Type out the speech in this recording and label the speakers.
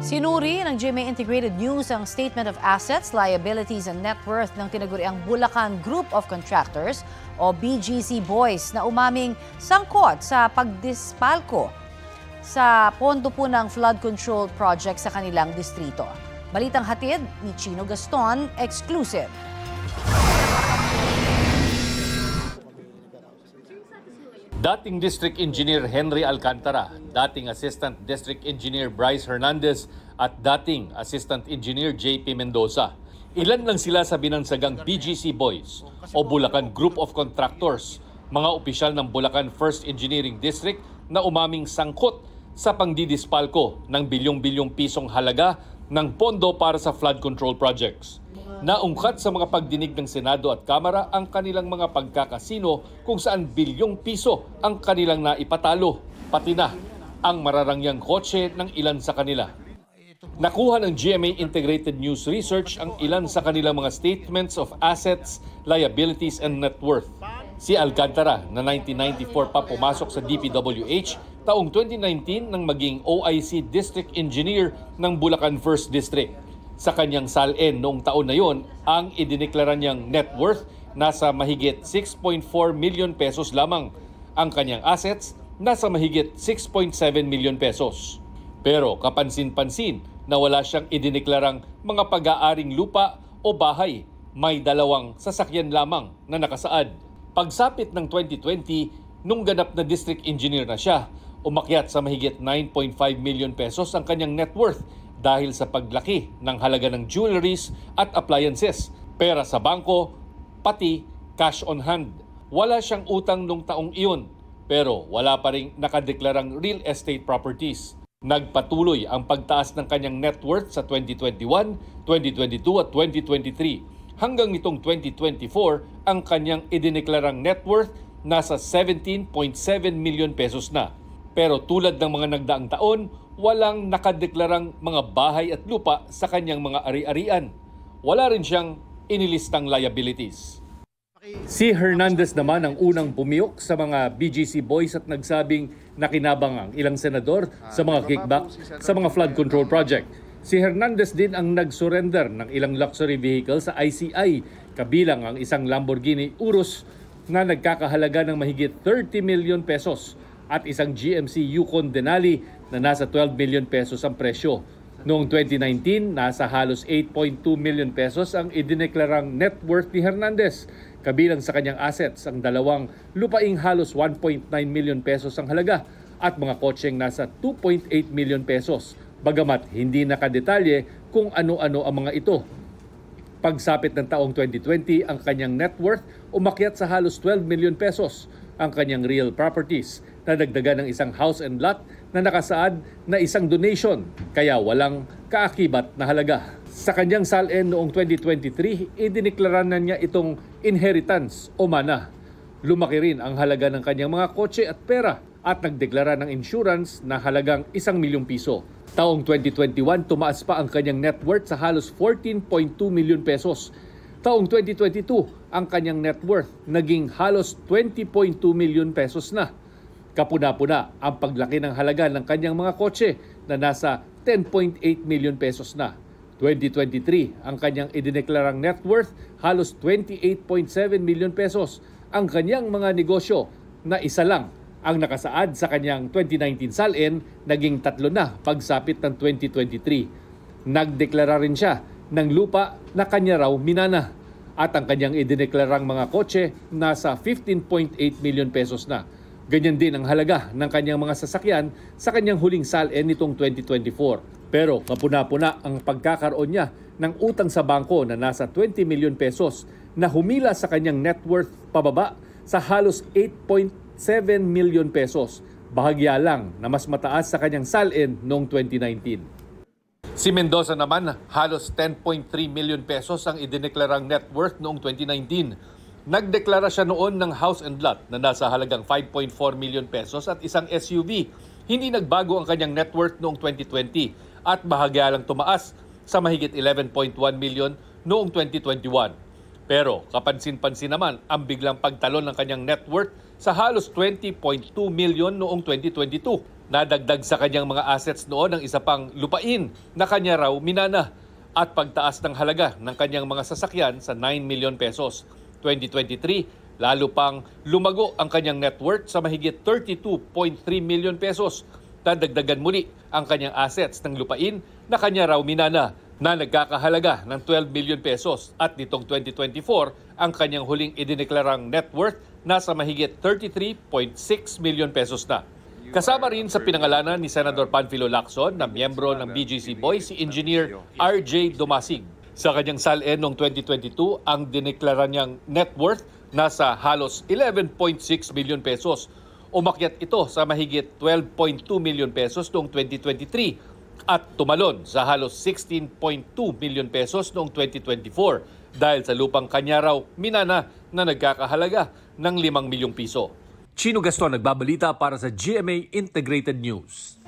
Speaker 1: Sinuri ng GMA Integrated News ang Statement of Assets, Liabilities and Net Worth ng tinaguriang Bulacan Group of Contractors o BGC Boys na umaming sangkot sa pagdispalko sa pondo po ng flood control project sa kanilang distrito. Balitang hatid ni Chino Gaston, exclusive.
Speaker 2: Dating District Engineer Henry Alcantara, dating Assistant District Engineer Bryce Hernandez at dating Assistant Engineer JP Mendoza. Ilan lang sila sa binansagang BGC Boys o Bulacan Group of Contractors, mga opisyal ng Bulacan First Engineering District na umaming sangkot sa pangdidispalko ng bilyong-bilyong pisong halaga ng pondo para sa flood control projects. Naungkat sa mga pagdinig ng Senado at Kamara ang kanilang mga pagkakasino kung saan bilyong piso ang kanilang naipatalo, pati na ang mararangyang kotse ng ilan sa kanila. Nakuha ng GMA Integrated News Research ang ilan sa kanilang mga statements of assets, liabilities and net worth. Si Alcantara na 1994 pa pumasok sa DPWH, taong 2019 nang maging OIC District Engineer ng Bulacan First District. Sa kanyang SALN noong taon na yon, ang idineklara niyang net worth nasa mahigit 6.4 million pesos lamang. Ang kanyang assets nasa mahigit 6.7 million pesos. Pero kapansin-pansin na wala siyang idineklarang mga pag-aaring lupa o bahay. May 2 sasakyan lamang na nakasaad. Pagsapit ng 2020, nung ganap na district engineer na siya, umakyat sa mahigit 9.5 million pesos ang kanyang net worth dahil sa paglaki ng halaga ng jewelries at appliances, pera sa bangko, pati cash on hand. Wala siyang utang nung taong iyon, pero wala pa ring nakadeklarang real estate properties. Nagpatuloy ang pagtaas ng kanyang net worth sa 2021, 2022 at 2023. Hanggang nitong 2024, ang kanyang idineklarang net worth nasa 17.7 million pesos na. Pero tulad ng mga nagdaang taon, walang nakadeklarang mga bahay at lupa sa kanyang mga ari-arian. Wala rin siyang inilistang liabilities. Si Hernandez naman ang unang pumiyok sa mga BGC Boys at nagsabing nakinabang ang ilang senador sa mga kickback sa mga flood control project. Si Hernandez din ang nag-surrender ng ilang luxury vehicle sa ICI, kabilang ang isang Lamborghini Urus na nagkakahalaga ng mahigit 30 million pesos at isang GMC Yukon Denali na nasa 12 million pesos ang presyo. Noong 2019, nasa halos 8.2 million pesos ang idineklarang net worth ni Hernandez. Kabilang sa kanyang assets ang 2 lupaing halos 1.9 million pesos ang halaga at mga kotseng nasa 2.8 million pesos. Bagamat hindi nakadetalye kung ano-ano ang mga ito. Pagsapit ng taong 2020, ang kanyang net worth umakyat sa halos 12 million pesos. Ang kanyang real properties na dagdagan ng isang house and lot na nakasaad na isang donation, kaya walang kaakibat na halaga. Sa kanyang SALN noong 2023, idineklara na niya itong inheritance o mana. Lumaki rin ang halaga ng kanyang mga kotse at pera at nagdeklara ng insurance na halagang 1 milyong piso. Taong 2021, tumaas pa ang kanyang net worth sa halos 14.2 milyon pesos. Taong 2022, ang kanyang net worth naging halos 20.2 milyon pesos na. Kapuna-puna ang paglaki ng halaga ng kanyang mga kotse na nasa 10.8 milyon pesos na. 2023, ang kanyang idineklarang net worth halos 28.7 milyon pesos. Ang kanyang mga negosyo na isa lang ang nakasaad sa kanyang 2019 SALN, naging 3 na pagsapit ng 2023. Nagdeklara rin siya ng lupa na kanya raw minana at ang kanyang idineklarang mga kotse nasa 15.8 million pesos na. Ganyan din ang halaga ng kanyang mga sasakyan sa kanyang huling SALN nitong 2024. Pero kapuna-puna ang pagkakaroon niya ng utang sa bangko na nasa 20 million pesos na humila sa kanyang net worth pababa sa halos 8.7 million pesos. Bahagya lang na mas mataas sa kanyang SALN noong 2019. Si Mendoza naman, halos 10.3 million pesos ang idineklarang net worth noong 2019. Nagdeklara siya noon ng house and lot na nasa halagang 5.4 million pesos at isang SUV. Hindi nagbago ang kanyang net worth noong 2020 at bahagya lang tumaas sa mahigit 11.1 million noong 2021. Pero kapansin-pansin naman ang biglang pagtalon ng kanyang net worth sa halos 20.2 million noong 2022. Nadagdag sa kanyang mga assets noon ang isa pang lupain na kanya raw minana at pagtaas ng halaga ng kanyang mga sasakyan sa 9 million pesos. 2023, lalo pang lumago ang kanyang net worth sa mahigit 32.3 million pesos. Dadagdagan muli ang kanyang assets ng lupain na kanya raw minana na nagkakahalaga ng 12 million pesos at nitong 2024 ang kanyang huling idineklarang net worth nasa mahigit 33.6 million pesos na. Kasama rin sa pinangalanan ni Senador Panfilo Lacson na miyembro ng BGC Boys si Engineer RJ Dumasig. Sa kanyang SALN noong 2022, ang dineklara niyang net worth nasa halos 11.6 million pesos. Umakyat ito sa mahigit 12.2 million pesos noong 2023 at tumalon sa halos 16.2 million pesos noong 2024 dahil sa lupang kanya raw minana na nagkakahalaga ng 5 milyong piso. Chino Gaston nagbabalita para sa GMA Integrated News.